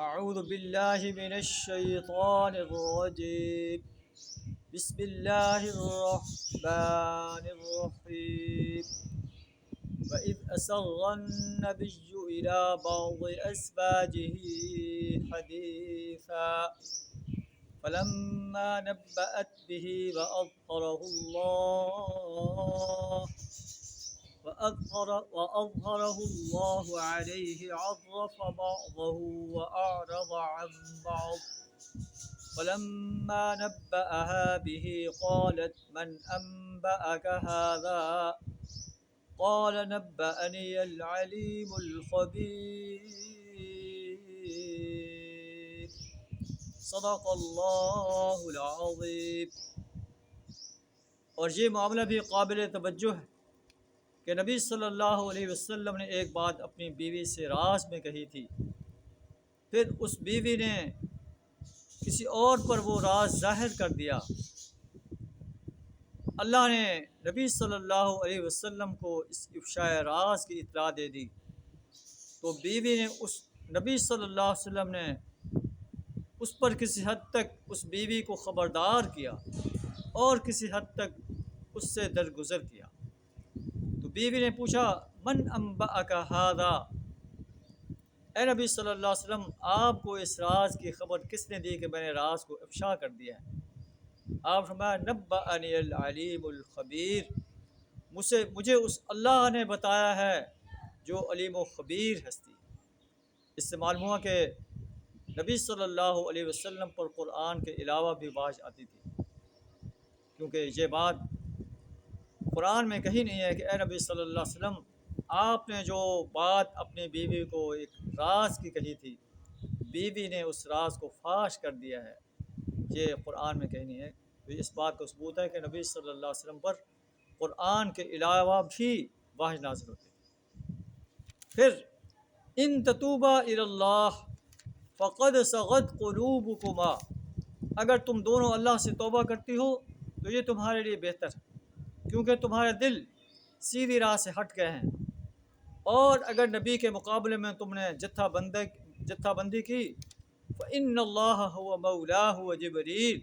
اعوذ باللہ من الشیطان الرجیم بسم اللہ الرحمن الرحیم وَإِذْ أَسَرَّ النَّبِيُّ إِلَى بَعْضِ أَزْوَاجِهِ حَدِيثًا فَلَمَّا نَبَّأَتْ بِهِ وَأَظْهَرَهُ اللَّهُ عَلَيْهِ عَرَّفَ بَعْضَهُ وَأَعْرَضَ عَنْ بَعْضٍ فَلَمَّا نَبَّأَهَا بِهِ قَالَتْ مَنْ أَنْبَأَكَ هَذَا قَالَ نَبَّأَنِيَ الْعَلِيمُ الْخَبِيرُ صدق اللہ العظیم۔ اور یہ معاملہ بھی قابل توجہ ہے کہ نبی صلی اللہ علیہ وسلم نے ایک بات اپنی بیوی سے راز میں کہی تھی، پھر اس بیوی نے کسی اور پر وہ راز ظاہر کر دیا۔ اللہ نے نبی صلی اللہ علیہ وسلم کو اس افشاء راز کی اطلاع دے دی، تو بیوی نے اس نبی صلی اللہ علیہ وسلم نے اس پر کسی حد تک اس بیوی کو خبردار کیا اور کسی حد تک اس سے درگزر کیا۔ تو بیوی نے پوچھا من انبأک ھذا، اے نبی صلی اللہ علیہ وسلم آپ کو اس راز کی خبر کس نے دی کہ میں نے راز کو افشا کر دیا ہے؟ آپ فرمایا نبأنی العلیم الخبیر، مجھے اس اللہ نے بتایا ہے جو علیم و خبیر ہستی ہے۔ اس سے معلوم ہوا کہ نبی صلی اللہ علیہ وسلم پر قرآن کے علاوہ بھی وحی آتی تھی، کیونکہ یہ بات قرآن میں کہیں نہیں ہے کہ اے نبی صلی اللہ علیہ وسلم آپ نے جو بات اپنی بیوی کو ایک راز کی کہی تھی، بیوی نے اس راز کو فاش کر دیا ہے، یہ قرآن میں کہیں نہیں ہے۔ تو اس بات کا ثبوت ہے کہ نبی صلی اللہ علیہ وسلم پر قرآن کے علاوہ بھی وحی نازل ہوتے ہیں۔ پھر ان تتوبا الی اللہ فقد صغت قلوبکما، اگر تم دونوں اللہ سے توبہ کرتی ہو تو یہ تمہارے لیے بہتر ہے، کیونکہ تمہارے دل سیدھی راہ سے ہٹ گئے ہیں۔ اور اگر نبی کے مقابلے میں تم نے جتھا بندی کی فإن اللہ هو مولاه وجبریل،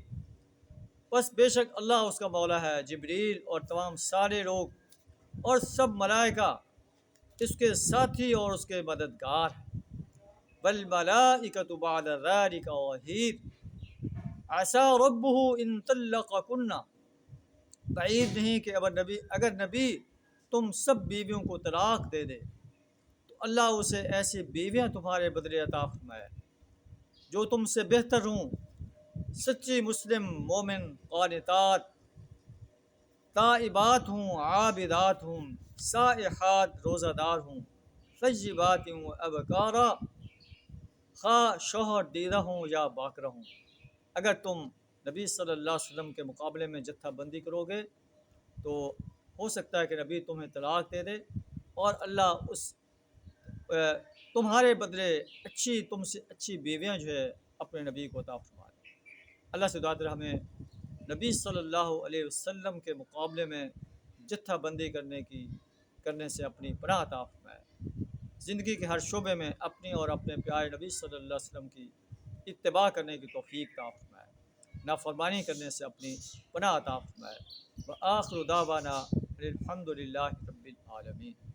بس بے شک اللہ اس کا مولا ہے، جبریل اور تمام سارے لوگ اور سب ملائکہ اس کے ساتھی اور اس کے مددگار ہیں۔ والملائکۃ بعد ذلک ظہیر عسیٰ ربہ ان طلقکن، بعید نہیں کہ اگر نبی تم سب بیویوں کو طلاق دے دے تو اللہ اسے ایسی بیویاں تمہارے بدلے عطا فرمائے جو تم سے بہتر ہوں، سچی مسلم مومن قانتات تائبات ہوں، عابدات ہوں، سائحات روزہ دار ہوں، طیبات ہوں ابکارا، خواہ شوہر دیدہ ہوں یا باکرہ ہوں۔ اگر تم نبی صلی اللہ علیہ وسلم کے مقابلے میں جتھا بندی کرو گے تو ہو سکتا ہے کہ نبی تمہیں طلاق دے دے اور اللہ تمہارے بدلے تم سے اچھی بیویاں جو ہے اپنے نبی کو عطا فرما دے۔ اللہ سے دعا کریں ہمیں نبی صلی اللہ علیہ وسلم کے مقابلے میں جتھا بندی کرنے سے اپنی پناہ عطا فرمائے، زندگی کے ہر شعبے میں اپنی اور اپنے پیارے نبی صلی اللہ علیہ وسلم کی اتباع کرنے کی توفیق عطا فرمائے، نافرمانی کرنے سے اپنی پناہ عطا فرمائے۔ وآخر دعوانا الحمد للہ رب العالمین۔